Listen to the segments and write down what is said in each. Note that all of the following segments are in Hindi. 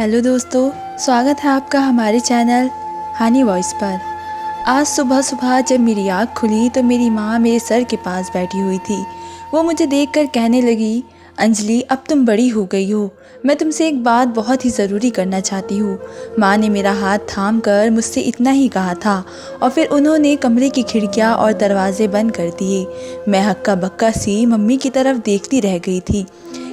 हेलो दोस्तों, स्वागत है आपका हमारे चैनल हानी वॉइस पर। आज सुबह सुबह जब मेरी आँख खुली तो मेरी माँ मेरे सर के पास बैठी हुई थी। वो मुझे देखकर कहने लगी, अंजलि अब तुम बड़ी हो गई हो, मैं तुमसे एक बात बहुत ही ज़रूरी करना चाहती हूँ। माँ ने मेरा हाथ थाम कर मुझसे इतना ही कहा था और फिर उन्होंने कमरे की खिड़कियाँ और दरवाजे बंद कर दिए। मैं हक्का बक्का सी मम्मी की तरफ देखती रह गई थी।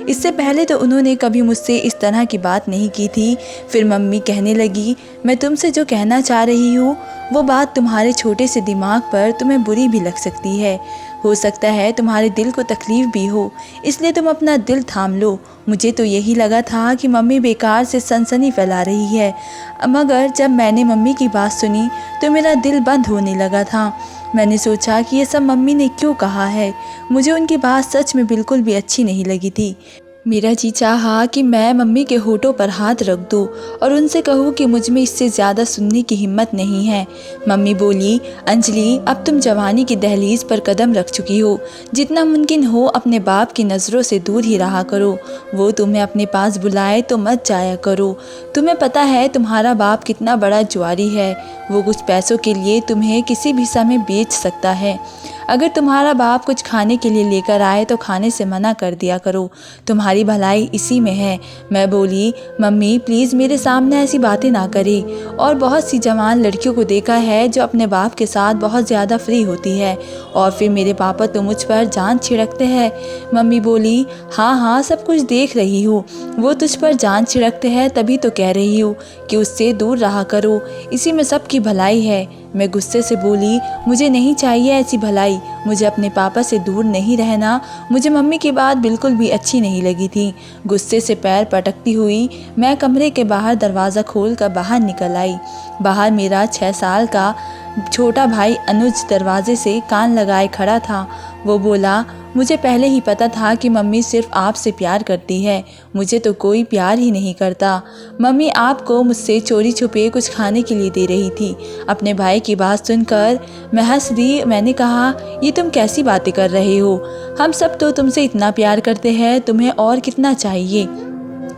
इससे पहले तो उन्होंने कभी मुझसे इस तरह की बात नहीं की थी। फिर मम्मी कहने लगी, मैं तुमसे जो कहना चाह रही हूँ वो बात तुम्हारे छोटे से दिमाग पर तुम्हें बुरी भी लग सकती है। हो सकता है तुम्हारे दिल को तकलीफ़ भी हो, इसलिए तुम अपना दिल थाम लो। मुझे तो यही लगा था कि मम्मी बेकार से सनसनी फैला रही है, मगर जब मैंने मम्मी की बात सुनी तो मेरा दिल बंद होने लगा था। मैंने सोचा कि ये सब मम्मी ने क्यों कहा है। मुझे उनकी बात सच में बिल्कुल भी अच्छी नहीं लगी थी। मेरा जी चाहा कि मैं मम्मी के होठों पर हाथ रख दूं और उनसे कहूं कि मुझ में इससे ज़्यादा सुनने की हिम्मत नहीं है। मम्मी बोली, अंजलि अब तुम जवानी की दहलीज पर कदम रख चुकी हो, जितना मुमकिन हो अपने बाप की नज़रों से दूर ही रहा करो। वो तुम्हें अपने पास बुलाए तो मत जाया करो। तुम्हें पता है तुम्हारा बाप कितना बड़ा जुआरी है, वो कुछ पैसों के लिए तुम्हें किसी भी समय बेच सकता है। अगर तुम्हारा बाप कुछ खाने के लिए लेकर आए तो खाने से मना कर दिया करो, तुम्हारी भलाई इसी में है। मैं बोली, मम्मी प्लीज़ मेरे सामने ऐसी बातें ना करें। और बहुत सी जवान लड़कियों को देखा है जो अपने बाप के साथ बहुत ज़्यादा फ्री होती है और फिर मेरे पापा तो मुझ पर जान छिड़कते हैं। मम्मी बोली, हाँ हाँ सब कुछ देख रही हूँ, वो तुझ पर जान छिड़कते हैं तभी तो कह रही हूँ कि उससे दूर रहा करो, इसी में सबकी भलाई है। मैं गुस्से से बोली, मुझे नहीं चाहिए ऐसी भलाई, मुझे अपने पापा से दूर नहीं रहना। मुझे मम्मी की बात बिल्कुल भी अच्छी नहीं लगी थी। गुस्से से पैर पटकती हुई मैं कमरे के बाहर दरवाज़ा खोल कर बाहर निकल आई। बाहर मेरा 6 साल का छोटा भाई अनुज दरवाजे से कान लगाए खड़ा था। वो बोला, मुझे पहले ही पता था कि मम्मी सिर्फ आपसे प्यार करती है, मुझे तो कोई प्यार ही नहीं करता। मम्मी आपको मुझसे चोरी छुपे कुछ खाने के लिए दे रही थी। अपने भाई की बात सुनकर मैं हंस दी। मैंने कहा, ये तुम कैसी बातें कर रहे हो, हम सब तो तुमसे इतना प्यार करते हैं, तुम्हें और कितना चाहिए।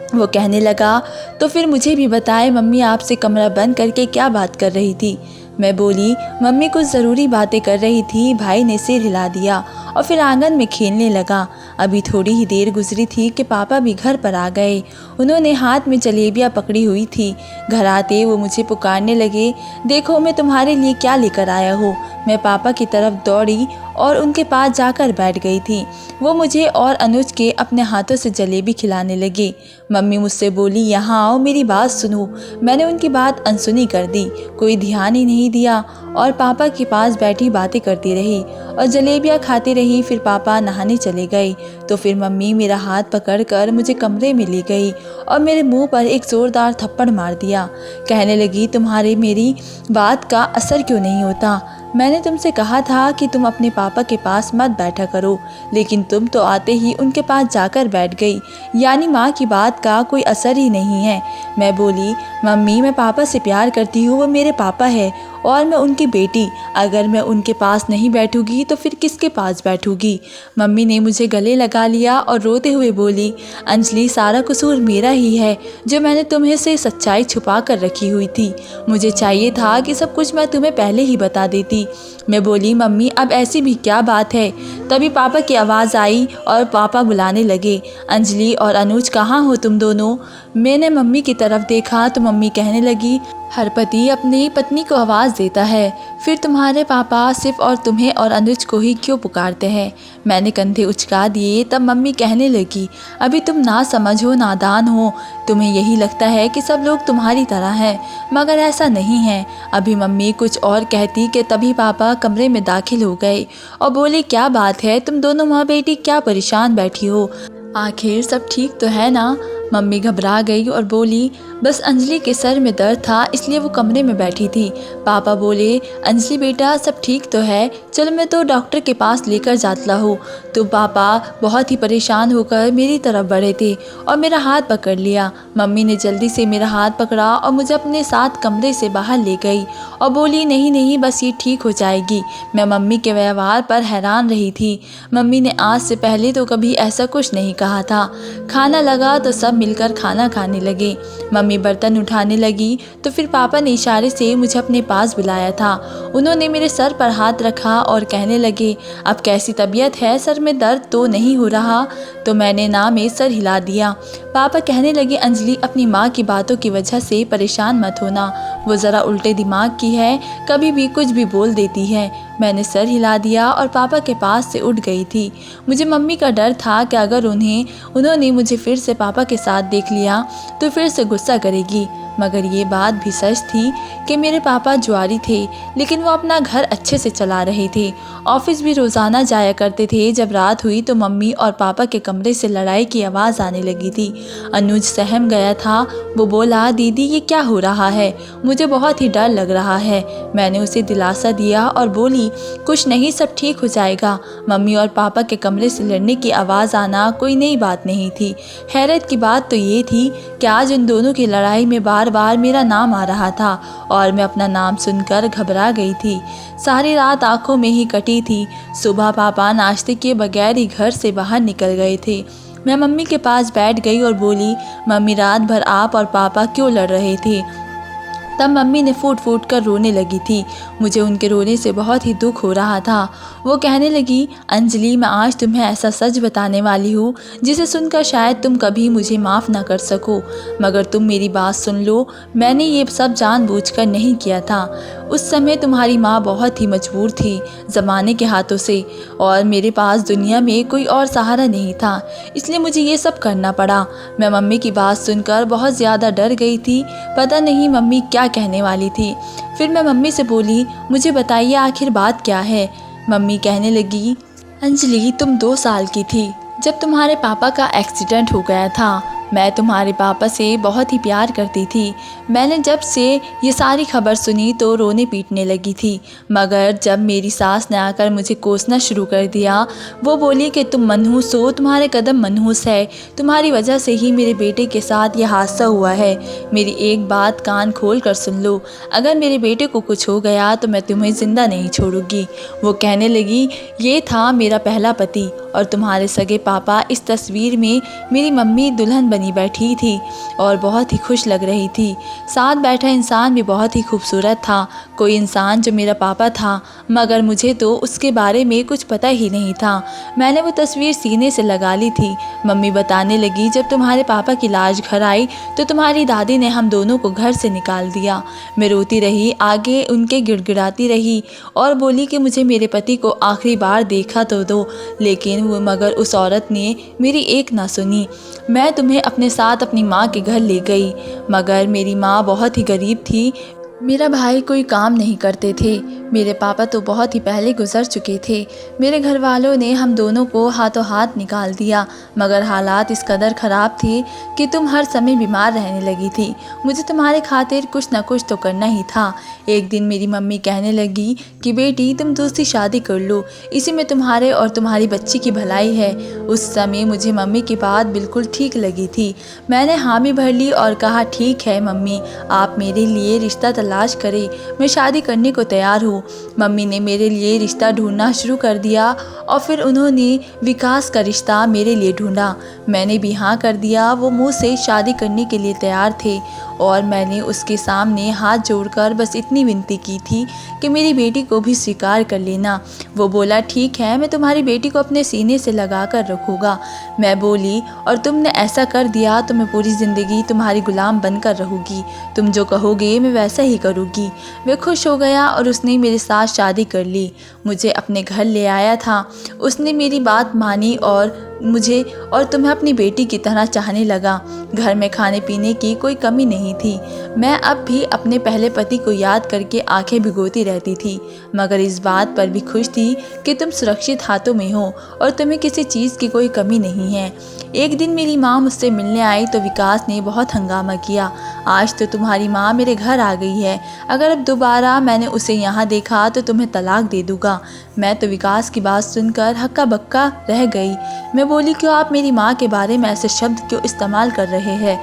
वो कहने लगा, तो फिर मुझे भी बताए मम्मी आपसे कमरा बंद करके क्या बात कर रही थी। मैं बोली, मम्मी कुछ ज़रूरी बातें कर रही थी। भाई ने सिर हिला दिया और फिर आंगन में खेलने लगा। अभी थोड़ी ही देर गुजरी थी कि पापा भी घर पर आ गए। उन्होंने हाथ में जलेबियाँ पकड़ी हुई थी। घर आते वो मुझे पुकारने लगे, देखो मैं तुम्हारे लिए क्या लेकर आया हूँ। मैं पापा की तरफ दौड़ी और उनके पास जाकर बैठ गई थी। वो मुझे और अनुज के अपने हाथों से जलेबी खिलाने लगे। मम्मी मुझसे बोली, यहाँ आओ मेरी बात सुनो। मैंने उनकी बात अनसुनी कर दी, कोई ध्यान ही नहीं दिया और पापा के पास बैठी बातें करती रही और जलेबियाँ खाती रही। फिर पापा नहाने चले गए तो फिर मम्मी मेरा हाथ पकड़कर मुझे कमरे में ले गई और मेरे मुंह पर एक ज़ोरदार थप्पड़ मार दिया। कहने लगी, तुम्हारे मेरी बात का असर क्यों नहीं होता। मैंने तुमसे कहा था कि तुम अपने पापा के पास मत बैठा करो, लेकिन तुम तो आते ही उनके पास जाकर बैठ गई, यानी माँ की बात का कोई असर ही नहीं है। मैं बोली, मम्मी मैं पापा से प्यार करती हूँ, वो मेरे पापा है और मैं उनकी बेटी। अगर मैं उनके पास नहीं बैठूंगी तो फिर किसके पास बैठूंगी। मम्मी ने मुझे गले लगा लिया और रोते हुए बोली, अंजलि सारा कसूर मेरा ही है जो मैंने तुम्हें से सच्चाई छुपा कर रखी हुई थी। मुझे चाहिए था कि सब कुछ मैं तुम्हें पहले ही बता देती। मैं बोली, मम्मी अब ऐसी भी क्या बात है। तभी पापा की आवाज़ आई और पापा बुलाने लगे, अंजलि और अनुज कहाँ हो तुम दोनों। मैंने मम्मी की तरफ देखा तो मम्मी कहने लगी, हर पति अपनी पत्नी को आवाज़ देता है, फिर तुम्हारे पापा सिर्फ और तुम्हें और अनुज को ही क्यों पुकारते हैं। मैंने कंधे उचका दिए। तब मम्मी कहने लगी, अभी तुम ना समझो, नादान हो, तुम्हें यही लगता है कि सब लोग तुम्हारी तरह हैं, मगर ऐसा नहीं है। अभी मम्मी कुछ और कहती कि तभी पापा कमरे में दाखिल हो गए और बोले, क्या बात है, तुम दोनों माँ बेटी क्या परेशान बैठी हो, आखिर सब ठीक तो है ना। मम्मी घबरा गई और बोली, बस अंजलि के सर में दर्द था इसलिए वो कमरे में बैठी थी। पापा बोले, अंजलि बेटा सब ठीक तो है, चलो मैं तो डॉक्टर के पास लेकर जाता हूँ। तो पापा बहुत ही परेशान होकर मेरी तरफ बढ़े थे और मेरा हाथ पकड़ लिया। मम्मी ने जल्दी से मेरा हाथ पकड़ा और मुझे अपने साथ कमरे से बाहर ले गई और बोली, नहीं नहीं बस ये ठीक हो जाएगी। मैं मम्मी के व्यवहार पर हैरान रही थी। मम्मी ने आज से पहले तो कभी ऐसा कुछ नहीं कहा था। खाना लगा तो सब मिलकर खाना खाने लगे। मम्मी बर्तन उठाने लगी तो फिर पापा ने इशारे से मुझे अपने पास बुलाया था। उन्होंने मेरे सर पर हाथ रखा और कहने लगे, अब कैसी तबीयत है, सर में दर्द तो नहीं हो रहा? तो मैंने ना में सर हिला दिया। पापा कहने लगे, अंजलि अपनी माँ की बातों की वजह से परेशान मत होना, वो ज़रा उल्टे दिमाग की है, कभी भी कुछ भी बोल देती है। मैंने सर हिला दिया और पापा के पास से उठ गई थी। मुझे मम्मी का डर था कि अगर उन्होंने मुझे फिर से पापा के साथ देख लिया तो फिर से गुस्सा करेगी। मगर ये बात भी सच थी कि मेरे पापा जुआरी थे, लेकिन वो अपना घर अच्छे से चला रहे थे। ऑफिस भी रोज़ाना जाया करते थे। जब रात हुई तो मम्मी और पापा के कमरे से लड़ाई की आवाज़ आने लगी थी। अनुज सहम गया था। वो बोला, दीदी ये क्या हो रहा है? मुझे बहुत ही डर लग रहा है। मैंने उसे दिलासा दिया और बोली, कुछ नहीं, सब ठीक हो जाएगा। मम्मी और पापा के कमरे से लड़ने की आवाज़ आना कोई नई बात नहीं थी। हैरत की बात तो ये थी कि आज उन दोनों की लड़ाई में बार बार मेरा नाम आ रहा था और मैं अपना नाम सुनकर घबरा गई थी। सारी रात आंखों में ही कटी थी। सुबह पापा नाश्ते के बगैर ही घर से बाहर निकल गए थे। मैं मम्मी के पास बैठ गई और बोली, मम्मी रात भर आप और पापा क्यों लड़ रहे थे? तब मम्मी ने फूट फूट कर रोने लगी थी। मुझे उनके रोने से बहुत ही दुख हो रहा था। वो कहने लगी, अंजलि मैं आज तुम्हें ऐसा सच बताने वाली हूँ जिसे सुनकर शायद तुम कभी मुझे माफ़ ना कर सको, मगर तुम मेरी बात सुन लो। मैंने ये सब जानबूझकर नहीं किया था। उस समय तुम्हारी माँ बहुत ही मजबूर थी ज़माने के हाथों से, और मेरे पास दुनिया में कोई और सहारा नहीं था, इसलिए मुझे ये सब करना पड़ा। मैं मम्मी की बात सुनकर बहुत ज़्यादा डर गई थी। पता नहीं मम्मी क्या कहने वाली थी। फिर मैं मम्मी से बोली, मुझे बताइए आखिर बात क्या है? मम्मी कहने लगी, अंजलि तुम 2 साल की थी जब तुम्हारे पापा का एक्सीडेंट हो गया था। मैं तुम्हारे पापा से बहुत ही प्यार करती थी। मैंने जब से ये सारी खबर सुनी तो रोने पीटने लगी थी, मगर जब मेरी सास ने आकर मुझे कोसना शुरू कर दिया, वो बोली कि तुम मनहूस हो, तुम्हारे कदम मनहूस है, तुम्हारी वजह से ही मेरे बेटे के साथ ये हादसा हुआ है। मेरी एक बात कान खोल कर सुन लो, अगर मेरे बेटे को कुछ हो गया तो मैं तुम्हें ज़िंदा नहीं छोड़ूंगी। वो कहने लगी, ये था मेरा पहला पति और तुम्हारे सगे पापा। इस तस्वीर में मेरी मम्मी दुल्हन बनी बैठी थी और बहुत ही खुश लग रही थी। साथ बैठा इंसान भी बहुत ही खूबसूरत था, कोई इंसान जो मेरा पापा था, मगर मुझे तो उसके बारे में कुछ पता ही नहीं था। मैंने वो तस्वीर सीने से लगा ली थी। मम्मी बताने लगी, जब तुम्हारे पापा की लाश घर आई तो तुम्हारी दादी ने हम दोनों को घर से निकाल दिया। मैं रोती रही, आगे उनके गिड़गिड़ाती रही और बोली कि मुझे मेरे पति को आखिरी बार देखा तो दो, लेकिन मगर उस औरत ने मेरी एक ना सुनी। मैं तुम्हें अपने साथ अपनी माँ के घर ले गई, मगर मेरी माँ बहुत ही गरीब थी। मेरा भाई कोई काम नहीं करते थे। मेरे पापा तो बहुत ही पहले गुजर चुके थे। मेरे घर वालों ने हम दोनों को हाथों हाथ निकाल दिया, मगर हालात इस कदर ख़राब थे कि तुम हर समय बीमार रहने लगी थी। मुझे तुम्हारे खातिर कुछ न कुछ तो करना ही था। एक दिन मेरी मम्मी कहने लगी कि बेटी तुम दूसरी शादी कर लो, इसी में तुम्हारे और तुम्हारी बच्ची की भलाई है। उस समय मुझे मम्मी की बात बिल्कुल ठीक लगी थी। मैंने हामी भर ली और कहा, ठीक है मम्मी, आप मेरे लिए रिश्ता तलाश करें, मैं शादी करने को तैयार हूँ। मम्मी ने मेरे लिए रिश्ता ढूंढना शुरू कर दिया और फिर उन्होंने विकास का रिश्ता मेरे लिए ढूंढा। मैंने भी हाँ कर दिया। वो मुझसे शादी करने के लिए तैयार थे और मैंने उसके सामने हाथ जोड़कर बस इतनी विनती की थी कि मेरी बेटी को भी स्वीकार कर लेना। वो बोला, ठीक है, मैं तुम्हारी बेटी को अपने सीने से लगा कर रखूँगा। मैं बोली, और तुमने ऐसा कर दिया तो मैं पूरी ज़िंदगी तुम्हारी गुलाम बनकर रहूँगी, तुम जो कहोगे मैं वैसा ही करूँगी। वह खुश हो गया और उसने मेरे साथ शादी कर ली। मुझे अपने घर ले आया था। उसने मेरी बात मानी और मुझे और तुम्हें अपनी बेटी की तरह चाहने लगा। घर में खाने पीने की कोई कमी नहीं थी। मैं अब भी अपने पहले पति को याद करके आंखें भिगोती रहती थी, मगर इस बात पर भी खुश थी कि तुम सुरक्षित हाथों में हो और तुम्हें किसी चीज़ की कोई कमी नहीं है। एक दिन मेरी माँ मुझसे मिलने आई तो विकास ने बहुत हंगामा किया, आज तो तुम्हारी माँ मेरे घर आ गई है, अगर अब दोबारा मैंने उसे यहाँ देखा तो तुम्हें तलाक दे दूँगा। मैं तो विकास की बात सुनकर हक्का बक्का रह गई। मैं बोली, क्यों आप मेरी माँ के बारे में ऐसे शब्द क्यों इस्तेमाल कर रहे हैं?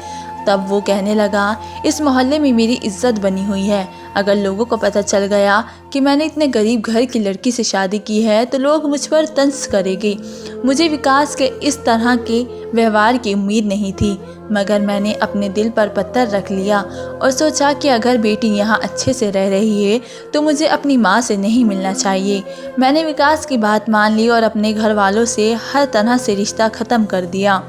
तब वो कहने लगा, इस मोहल्ले में मेरी इज्जत बनी हुई है। अगर लोगों को पता चल गया कि मैंने इतने गरीब घर की लड़की से शादी की है तो लोग मुझ पर तंज करेंगे। मुझे विकास के इस तरह के व्यवहार की उम्मीद नहीं थी, मगर मैंने अपने दिल पर पत्थर रख लिया और सोचा कि अगर बेटी यहाँ अच्छे से रह रही है तो मुझे अपनी माँ से नहीं मिलना चाहिए। मैंने विकास की बात मान ली और अपने घर वालों से हर तरह से रिश्ता ख़त्म कर दिया।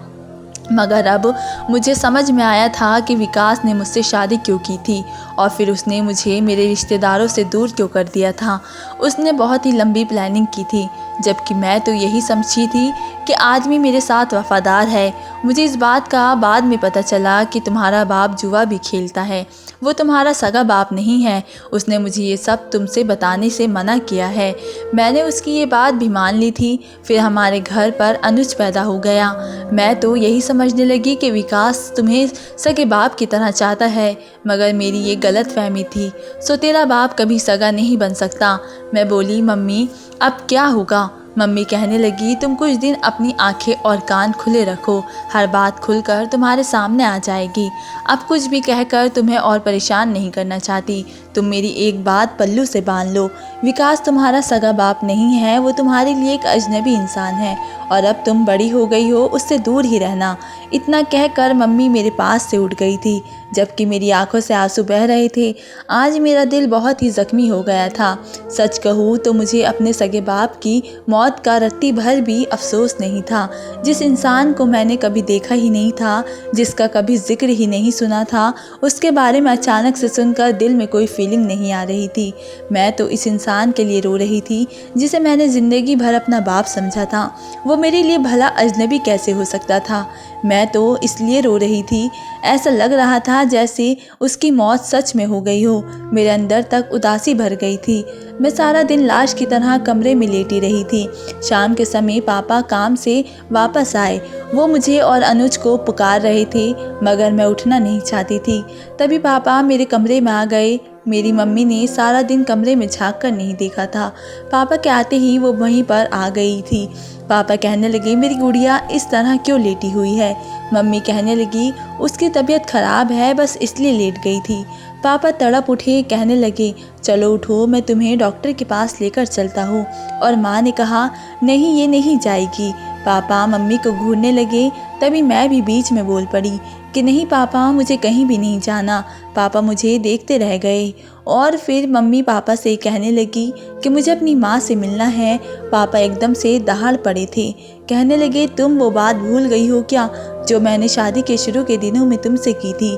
मगर अब मुझे समझ में आया था कि विकास ने मुझसे शादी क्यों की थी और फिर उसने मुझे मेरे रिश्तेदारों से दूर क्यों कर दिया था। उसने बहुत ही लंबी प्लानिंग की थी, जबकि मैं तो यही समझी थी कि आदमी मेरे साथ वफ़ादार है। मुझे इस बात का बाद में पता चला कि तुम्हारा बाप जुआ भी खेलता है, वो तुम्हारा सगा बाप नहीं है। उसने मुझे ये सब तुमसे बताने से मना किया है। मैंने उसकी ये बात भी मान ली थी। फिर हमारे घर पर अनुज पैदा हो गया। मैं तो यही समझने लगी कि विकास तुम्हें सगे बाप की तरह चाहता है, मगर मेरी ये गलत फहमी थी। सो तेरा बाप कभी सगा नहीं बन सकता। मैं बोली, मम्मी अब क्या होगा? मम्मी कहने लगी, तुम कुछ दिन अपनी आंखें और कान खुले रखो, हर बात खुलकर तुम्हारे सामने आ जाएगी। अब कुछ भी कहकर तुम्हें और परेशान नहीं करना चाहती। तुम मेरी एक बात पल्लू से बांध लो, विकास तुम्हारा सगा बाप नहीं है, वो तुम्हारे लिए एक अजनबी इंसान है और अब तुम बड़ी हो गई हो, उससे दूर ही रहना। इतना कहकर मम्मी मेरे पास से उठ गई थी, जबकि मेरी आंखों से आंसू बह रहे थे। आज मेरा दिल बहुत ही ज़ख्मी हो गया था। सच कहूँ तो मुझे अपने सगे बाप की मौत का रत्ती भर भी अफसोस नहीं था। जिस इंसान को मैंने कभी देखा ही नहीं था, जिसका कभी जिक्र ही नहीं सुना था, उसके बारे में अचानक से सुनकर दिल में कोई फीलिंग नहीं आ रही थी। मैं तो इस इंसान के लिए रो रही थी जिसे मैंने ज़िंदगी भर अपना बाप समझा था। वो मेरे लिए भला अजनबी कैसे हो सकता था? मैं तो इसलिए रो रही थी, ऐसा लग रहा था जैसे उसकी मौत सच में हो गई हो। मेरे अंदर तक उदासी भर गई थी। मैं सारा दिन लाश की तरह कमरे में लेटी रही थी। शाम के समय पापा काम से वापस आए। वो मुझे और अनुज को पुकार रहे थे, मगर मैं उठना नहीं चाहती थी। तभी पापा मेरे कमरे में आ गए। मेरी मम्मी ने सारा दिन कमरे में झांक कर नहीं देखा था। पापा के आते ही वो वहीं पर आ गई थी। पापा कहने लगे, मेरी गुड़िया इस तरह क्यों लेटी हुई है? मम्मी कहने लगी, उसकी तबीयत ख़राब है, बस इसलिए लेट गई थी। पापा तड़प उठे, कहने लगे, चलो उठो, मैं तुम्हें डॉक्टर के पास लेकर चलता हूँ। और माँ ने कहा, नहीं ये नहीं जाएगी। पापा मम्मी को घूरने लगे। तभी मैं भी बीच में बोल पड़ी कि नहीं पापा, मुझे कहीं भी नहीं जाना। पापा मुझे देखते रह गए और फिर मम्मी पापा से कहने लगी कि मुझे अपनी माँ से मिलना है। पापा एकदम से दहाड़ पड़े थे। कहने लगे, तुम वो बात भूल गई हो क्या जो मैंने शादी के शुरू के दिनों में तुमसे की थी?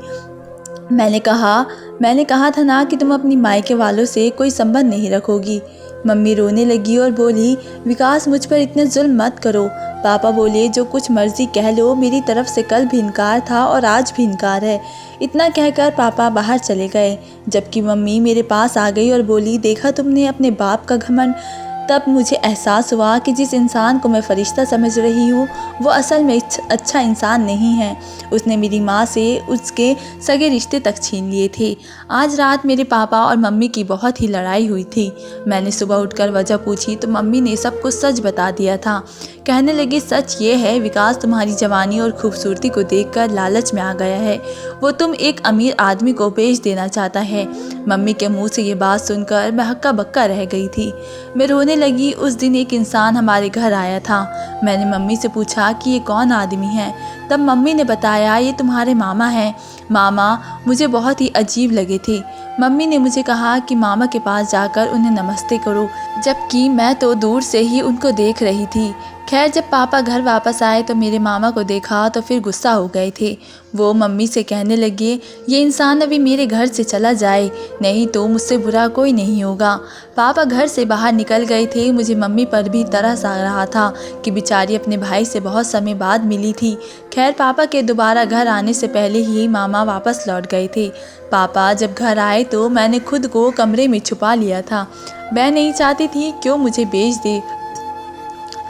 मैंने कहा था ना कि तुम अपनी मायके वालों से कोई संबंध नहीं रखोगी। मम्मी रोने लगी और बोली, विकास मुझ पर इतने जुल्म मत करो। पापा बोले, जो कुछ मर्जी कह लो, मेरी तरफ से कल भी इनकार था और आज भी इनकार है। इतना कहकर पापा बाहर चले गए, जबकि मम्मी मेरे पास आ गई और बोली, देखा तुमने अपने बाप का घमंड? तब मुझे एहसास हुआ कि जिस इंसान को मैं फरिश्ता समझ रही हूँ वो असल में अच्छा इंसान नहीं है। उसने मेरी माँ से उसके सगे रिश्ते तक छीन लिए थे। आज रात मेरे पापा और मम्मी की बहुत ही लड़ाई हुई थी। मैंने सुबह उठकर वजह पूछी तो मम्मी ने सब कुछ सच बता दिया था। कहने लगी, सच ये है विकास तुम्हारी जवानी और खूबसूरती को देखकर लालच में आ गया है। वो तुम एक अमीर आदमी को बेच देना चाहता है। मम्मी के मुंह से ये बात सुनकर मैं हक्का बक्का रह गई थी। मैं रोने लगी। उस दिन एक इंसान हमारे घर आया था। मैंने मम्मी से पूछा कि ये कौन आदमी है? तब मम्मी ने बताया, ये तुम्हारे मामा हैं। मामा मुझे बहुत ही अजीब लगे थे। मम्मी ने मुझे कहा कि मामा के पास जाकर उन्हें नमस्ते करो, जबकि मैं तो दूर से ही उनको देख रही थी। खैर जब पापा घर वापस आए तो मेरे मामा को देखा तो फिर गुस्सा हो गए थे। वो मम्मी से कहने लगे, ये इंसान अभी मेरे घर से चला जाए, नहीं तो मुझसे बुरा कोई नहीं होगा। पापा घर से बाहर निकल गए थे। मुझे मम्मी पर भी तरस आ रहा था कि बेचारी अपने भाई से बहुत समय बाद मिली थी। खैर पापा के दोबारा घर आने से पहले ही मामा वापस लौट गए थे। पापा जब घर आए तो मैंने खुद को कमरे में छुपा लिया था। मैं नहीं चाहती थी क्यों मुझे बेच दे।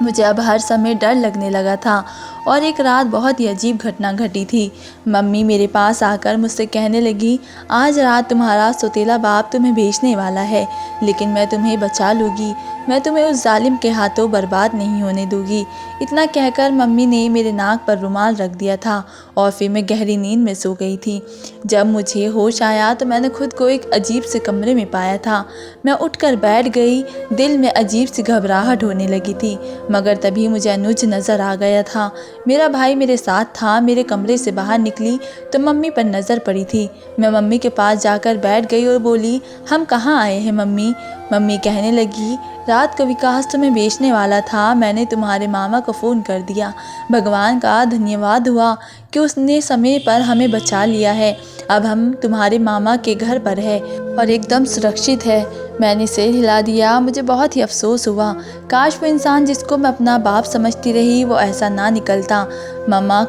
मुझे अब हर समय डर लगने लगा था और एक रात बहुत ही अजीब घटना घटी थी। मम्मी मेरे पास आकर मुझसे कहने लगी, आज रात तुम्हारा सौतेला बाप तुम्हें बेचने वाला है, लेकिन मैं तुम्हें बचा लूँगी, मैं तुम्हें उस जालिम के हाथों बर्बाद नहीं होने दूँगी। इतना कहकर मम्मी ने मेरे नाक पर रुमाल रख दिया था और फिर मैं गहरी नींद में सो गई थी। जब मुझे होश आया तो मैंने खुद को एक अजीब से कमरे में पाया था। मैं उठकर बैठ गई, दिल में अजीब सी घबराहट होने लगी थी, मगर तभी मुझे अनुज नज़र आ गया था। मेरा भाई मेरे साथ था। मेरे कमरे से बाहर निकली तो मम्मी पर नज़र पड़ी थी। मैं मम्मी के पास जाकर बैठ गई और बोली, हम कहाँ आए हैं मम्मी? मम्मी कहने लगी, रात को विकास तुम्हें बेचने वाला था, मैंने तुम्हारे मामा को फ़ोन कर दिया। भगवान का धन्यवाद हुआ कि उसने समय पर हमें बचा लिया है। अब हम तुम्हारे मामा के घर पर है और एकदम सुरक्षित है। मैंने सिर हिला दिया। मुझे बहुत ही अफसोस हुआ। काश वो इंसान जिसको मैं अपना बाप समझती रही वो ऐसा ना निकलता। मामा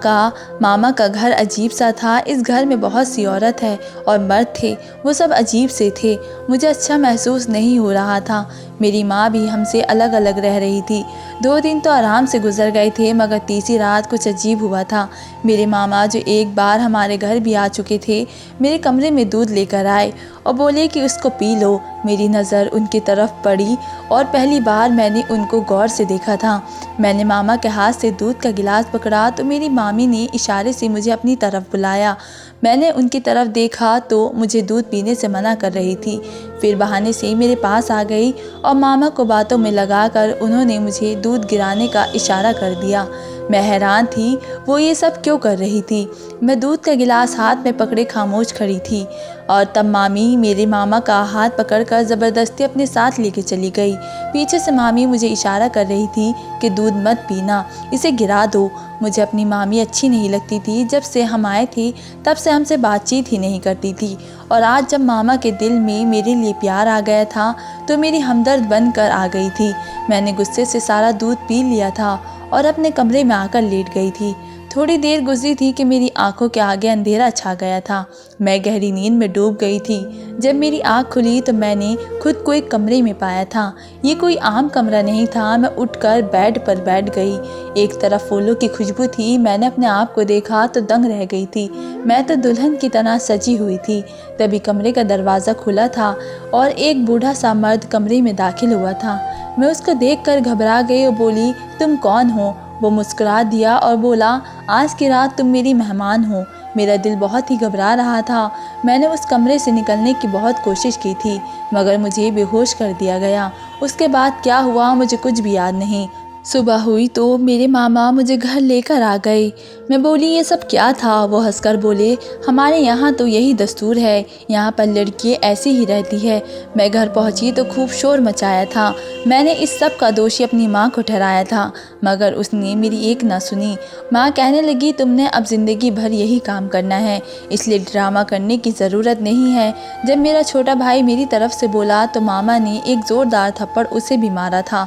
का घर अजीब सा था। इस घर में बहुत सी औरत है और मर्द थे, वो सब अजीब से थे। मुझे अच्छा महसूस नहीं हो रहा था। मेरी माँ भी हमसे अलग अलग रह रही थी। 2 दिन तो आराम से गुजर गए थे, मगर तीसरी रात कुछ अजीब हुआ था। मेरे मामा जो एक बार हमारे घर भी आ चुके थे, मेरे कमरे में दूध लेकर आए और बोले कि उसको पी लो। मेरी नज़र उनकी तरफ पड़ी और पहली बार मैंने उनको गौर से देखा था। मैंने मामा के हाथ से दूध का गिलास पकड़ा तो मेरी मामी ने इशारे से मुझे अपनी तरफ बुलाया। मैंने उनकी तरफ देखा तो मुझे दूध पीने से मना कर रही थी। फिर बहाने से मेरे पास आ गई और मामा को बातों में लगाकर उन्होंने मुझे दूध गिराने का इशारा कर दिया। मैं हैरान थी, वो ये सब क्यों कर रही थी। मैं दूध का गिलास हाथ में पकड़े खामोश खड़ी थी और तब मामी मेरे मामा का हाथ पकड़कर ज़बरदस्ती अपने साथ लेके चली गई। पीछे से मामी मुझे इशारा कर रही थी कि दूध मत पीना, इसे गिरा दो। मुझे अपनी मामी अच्छी नहीं लगती थी। जब से हम आए थे तब से हमसे बातचीत ही नहीं करती थी और आज जब मामा के दिल में मेरे लिए प्यार आ गया था तो मेरी हमदर्द बनकर आ गई थी। मैंने गुस्से से सारा दूध पी लिया था और अपने कमरे में आकर लेट गई थी। थोड़ी देर गुजरी थी कि मेरी आंखों के आगे अंधेरा छा गया था। मैं गहरी नींद में डूब गई थी। जब मेरी आंख खुली तो मैंने खुद को एक कमरे में पाया था। ये कोई आम कमरा नहीं था। मैं उठकर बेड पर बैठ गई। एक तरफ फूलों की खुशबू थी। मैंने अपने आप को देखा तो दंग रह गई थी। मैं तो दुल्हन की तरह सजी हुई थी। तभी कमरे का दरवाज़ा खुला था और एक बूढ़ा सा मर्द कमरे में दाखिल हुआ था। मैं उसको देखकर घबरा गई और बोली, तुम कौन हो? वो मुस्कुरा दिया और बोला, आज की रात तुम मेरी मेहमान हो। मेरा दिल बहुत ही घबरा रहा था। मैंने उस कमरे से निकलने की बहुत कोशिश की थी, मगर मुझे बेहोश कर दिया गया। उसके बाद क्या हुआ मुझे कुछ भी याद नहीं। सुबह हुई तो मेरे मामा मुझे घर लेकर आ गए। मैं बोली, ये सब क्या था? वो हंसकर बोले, हमारे यहाँ तो यही दस्तूर है, यहाँ पर लड़कियाँ ऐसी ही रहती है। मैं घर पहुँची तो खूब शोर मचाया था। मैंने इस सब का दोषी अपनी माँ को ठहराया था, मगर उसने मेरी एक ना सुनी। माँ कहने लगी, तुमने अब ज़िंदगी भर यही काम करना है, इसलिए ड्रामा करने की ज़रूरत नहीं है। जब मेरा छोटा भाई मेरी तरफ से बोला तो मामा ने एक ज़ोरदार थप्पड़ उसे भी मारा था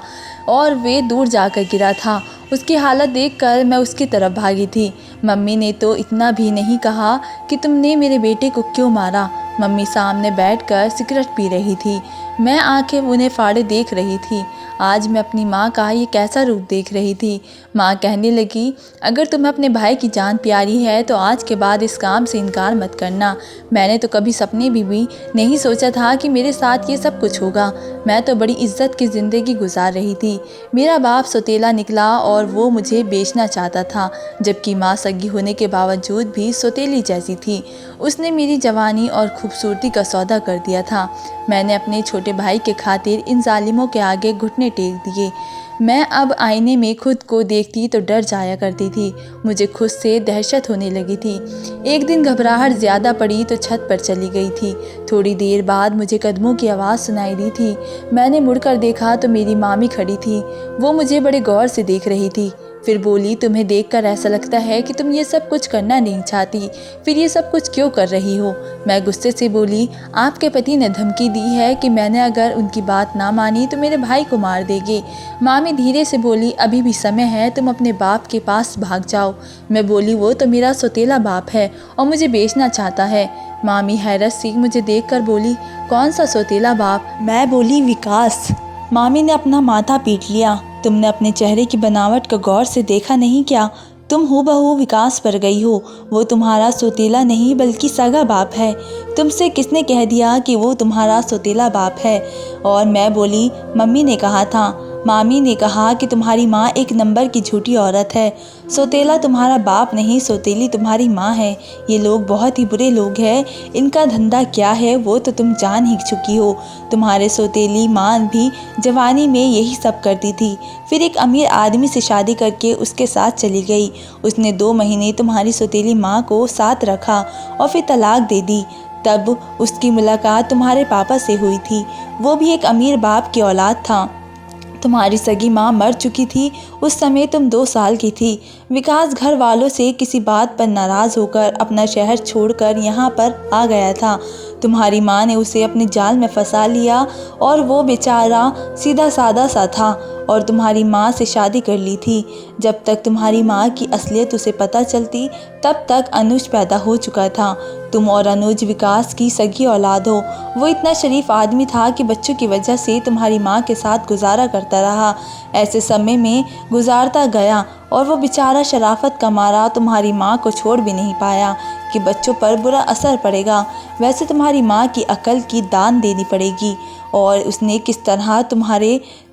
और वे दूर जाकर गिरा था। उसकी हालत देखकर मैं उसकी तरफ भागी थी। मम्मी ने तो इतना भी नहीं कहा कि तुमने मेरे बेटे को क्यों मारा। मम्मी सामने बैठकर सिगरेट पी रही थी। मैं आंखें उन्हें फाड़े देख रही थी। आज मैं अपनी माँ का ये कैसा रूप देख रही थी। माँ कहने लगी, अगर तुम्हें अपने भाई की जान प्यारी है तो आज के बाद इस काम से इनकार मत करना। मैंने तो कभी सपने भी नहीं सोचा था कि मेरे साथ ये सब कुछ होगा। मैं तो बड़ी इज्जत की ज़िंदगी गुजार रही थी। मेरा बाप सौतेला निकला और वो मुझे बेचना चाहता था, जबकि माँ सगी होने के बावजूद भी सौतेली जैसी थी। उसने मेरी जवानी और खूबसूरती का सौदा कर दिया था। मैंने अपने छोटे भाई के खातिर इन जालिमों के आगे घुटने टेक दिए। मैं अब आईने में खुद को देखती तो डर जाया करती थी। मुझे खुद से दहशत होने लगी थी। एक दिन घबराहट ज़्यादा पड़ी तो छत पर चली गई थी। थोड़ी देर बाद मुझे कदमों की आवाज़ सुनाई दी थी। मैंने मुड़कर देखा तो मेरी मामी खड़ी थी। वो मुझे बड़े गौर से देख रही थी। फिर बोली, तुम्हें देखकर ऐसा लगता है कि तुम ये सब कुछ करना नहीं चाहती, फिर ये सब कुछ क्यों कर रही हो? मैं गुस्से से बोली, आपके पति ने धमकी दी है कि मैंने अगर उनकी बात ना मानी तो मेरे भाई को मार देगी। मामी धीरे से बोली, अभी भी समय है, तुम अपने बाप के पास भाग जाओ। मैं बोली, वो तो मेरा सौतेला बाप है और मुझे बेचना चाहता है। मामी हैरत से मुझे देखकर बोली, कौन सा सौतेला बाप? मैं बोली, विकास। मामी ने अपना माथा पीट लिया। तुमने अपने चेहरे की बनावट को गौर से देखा नहीं क्या? तुम हूबहू विकास पर गई हो। वो तुम्हारा सौतेला नहीं बल्कि सगा बाप है। तुमसे किसने कह दिया कि वो तुम्हारा सौतेला बाप है? और मैं बोली, मम्मी ने कहा था। मामी ने कहा कि तुम्हारी माँ एक नंबर की झूठी औरत है। सौतेला तुम्हारा बाप नहीं, सौतेली तुम्हारी माँ है। ये लोग बहुत ही बुरे लोग हैं। इनका धंधा क्या है वो तो तुम जान ही चुकी हो। तुम्हारे सौतेली माँ भी जवानी में यही सब करती थी। फिर एक अमीर आदमी से शादी करके उसके साथ चली गई। उसने 2 महीने तुम्हारी सौतेली माँ को साथ रखा और फिर तलाक दे दी। तब उसकी मुलाकात तुम्हारे पापा से हुई थी। वो भी एक अमीर बाप की औलाद था। तुम्हारी सगी माँ मर चुकी थी। उस समय तुम 2 साल की थी। विकास घर वालों से किसी बात पर नाराज़ होकर अपना शहर छोड़कर यहाँ पर आ गया था। तुम्हारी माँ ने उसे अपने जाल में फंसा लिया और वो बेचारा सीधा सादा सा था और तुम्हारी माँ से शादी कर ली थी। जब तक तुम्हारी माँ की असलियत उसे पता चलती तब तक अनुज पैदा हो चुका था। तुम और अनुज विकास की सगी औलाद हो। वो इतना शरीफ आदमी था कि बच्चों की वजह से तुम्हारी माँ के साथ गुजारा करता रहा। ऐसे समय में गुजारता गया और वो बेचारा शराफत का मारा तुम्हारी माँ को छोड़ भी नहीं पाया कि बच्चों पर बुरा असर पड़ेगा। वैसे तुम्हारी माँ की अकल की दान देनी पड़ेगी। और उसने किस तरह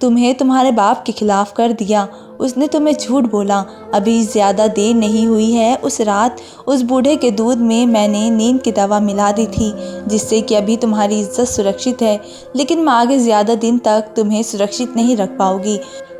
तुम्हें तुम्हारे बाप के खिलाफ कर दिया। उसने तुम्हें झूठ बोला। अभी ज़्यादा देर नहीं हुई है, उस रात उस बूढ़े के दूध में मैंने नींद की दवा मिला दी थी जिससे कि अभी तुम्हारी इज्जत सुरक्षित है, लेकिन मैं आगे ज़्यादा दिन तक तुम्हें सुरक्षित नहीं रख पाऊंगी।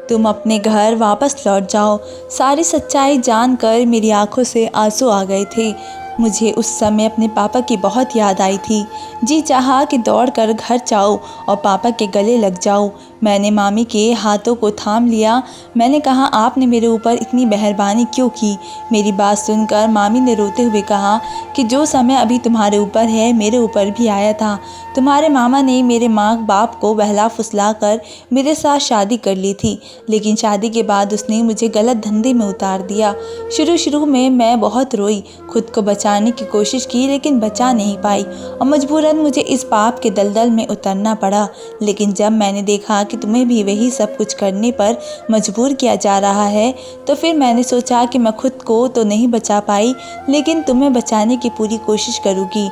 तुम अपने घर वापस लौट जाओ। सारी सच्चाई जानकर मेरी आंखों से आंसू आ गए थे। मुझे उस समय अपने पापा की बहुत याद आई थी। जी चाहा कि दौड़कर घर जाऊं और पापा के गले लग जाऊं। मैंने मामी के हाथों को थाम लिया। मैंने कहा, आपने मेरे ऊपर इतनी मेहरबानी क्यों की? मेरी बात सुनकर मामी ने रोते हुए कहा कि जो समय अभी तुम्हारे ऊपर है मेरे ऊपर भी आया था। तुम्हारे मामा ने मेरे माँ बाप को बहला फुसला कर मेरे साथ शादी कर ली थी, लेकिन शादी के बाद उसने मुझे गलत धंधे में उतार दिया। शुरू में मैं बहुत रोई, खुद को बचाने की कोशिश की लेकिन बचा नहीं पाई और मजबूरन मुझे इस पाप के दलदल में उतरना पड़ा। लेकिन जब मैंने देखा कि तुम्हें भी वही सब कुछ करने पर मजबूर किया जा रहा है तो फिर मैंने सोचा कि मैं खुद को तो नहीं बचा पाई लेकिन तुम्हें बचाने की पूरी कोशिश करूँगी।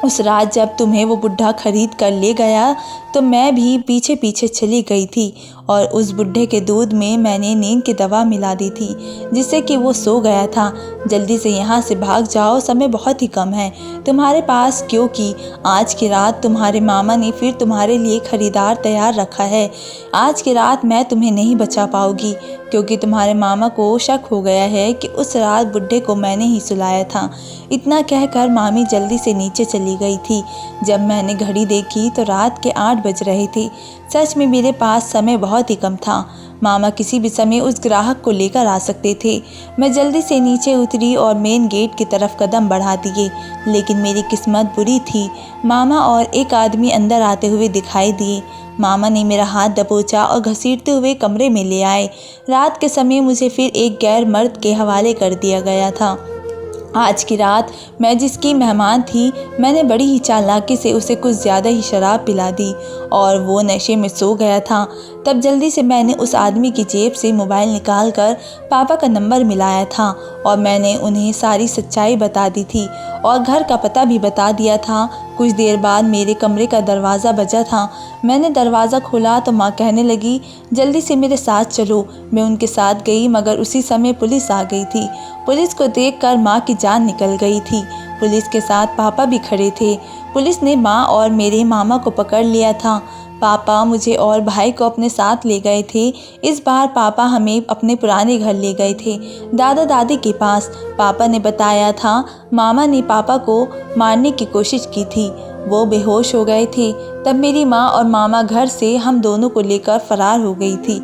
उस रात जब तुम्हें वो बुढ़ा खरीद कर ले गया तो मैं भी पीछे पीछे चली गई थी और उस बुढ़े के दूध में मैंने नींद की दवा मिला दी थी जिससे कि वो सो गया था। जल्दी से यहाँ से भाग जाओ, समय बहुत ही कम है तुम्हारे पास, क्योंकि आज की रात तुम्हारे मामा ने फिर तुम्हारे लिए खरीदार तैयार रखा है। आज की रात मैं तुम्हें नहीं बचा पाऊंगी क्योंकि तुम्हारे मामा को शक हो गया है कि उस रात बुढ़े को मैंने ही सुलाया था। इतना कहकर मामी जल्दी से नीचे चली गई थी। जब मैंने घड़ी देखी तो रात के 8 बज रहे थे। सच में मेरे पास समय बहुत ही कम था। मामा किसी भी समय उस ग्राहक को लेकर आ सकते थे। मैं जल्दी से नीचे उतरी और मेन गेट की तरफ कदम बढ़ा दिए, लेकिन मेरी किस्मत बुरी थी। मामा और एक आदमी अंदर आते हुए दिखाई दिए। मामा ने मेरा हाथ दबोचा और घसीटते हुए कमरे में ले आए। रात के समय मुझे फिर एक गैर मर्द के हवाले कर दिया गया था। आज की रात मैं जिसकी मेहमान थी, मैंने बड़ी ही चालाकी से उसे कुछ ज़्यादा ही शराब पिला दी और वो नशे में सो गया था। तब जल्दी से मैंने उस आदमी की जेब से मोबाइल निकालकर पापा का नंबर मिलाया था और मैंने उन्हें सारी सच्चाई बता दी थी और घर का पता भी बता दिया था। कुछ देर बाद मेरे कमरे का दरवाज़ा बजा था। मैंने दरवाज़ा खोला तो माँ कहने लगी, जल्दी से मेरे साथ चलो। मैं उनके साथ गई मगर उसी समय पुलिस आ गई थी। पुलिस को देखकर माँ की जान निकल गई थी। पुलिस के साथ पापा भी खड़े थे। पुलिस ने माँ और मेरे मामा को पकड़ लिया था। पापा मुझे और भाई को अपने साथ ले गए थे। इस बार पापा हमें अपने पुराने घर ले गए थे, दादा दादी के पास। पापा ने बताया था मामा ने पापा को मारने की कोशिश की थी, वो बेहोश हो गए थे। तब मेरी माँ और मामा घर से हम दोनों को लेकर फरार हो गई थी।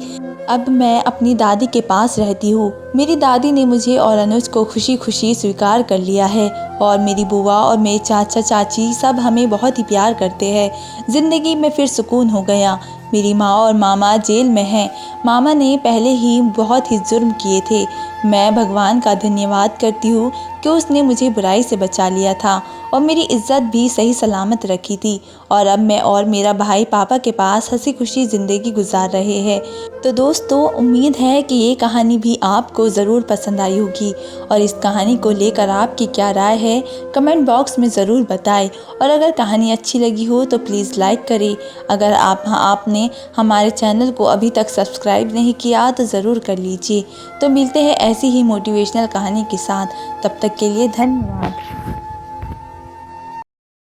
अब मैं अपनी दादी के पास रहती हूँ। मेरी दादी ने मुझे और अनुज को खुशी खुशी स्वीकार कर लिया है और मेरी बुआ और मेरे चाचा चाची सब हमें बहुत ही प्यार करते हैं। ज़िंदगी में फिर सुकून हो गया। मेरी माँ और मामा जेल में हैं। मामा ने पहले ही बहुत ही जुर्म किए थे। मैं भगवान का धन्यवाद करती हूँ कि उसने मुझे बुराई से बचा लिया था और मेरी इज्जत भी सही सलामत रखी थी, और अब मैं और मेरा भाई पापा के पास हंसी खुशी ज़िंदगी गुजार रहे हैं। तो दोस्तों, उम्मीद है कि ये कहानी भी आपको ज़रूर पसंद आई होगी, और इस कहानी को लेकर आपकी क्या राय है कमेंट बॉक्स में ज़रूर बताएं। और अगर कहानी अच्छी लगी हो तो प्लीज़ लाइक करें। अगर आपने हमारे चैनल को अभी तक सब्सक्राइब नहीं किया तो ज़रूर कर लीजिए। तो मिलते हैं ऐसी ही मोटिवेशनल कहानी के साथ, तब तक के लिए धन्यवाद।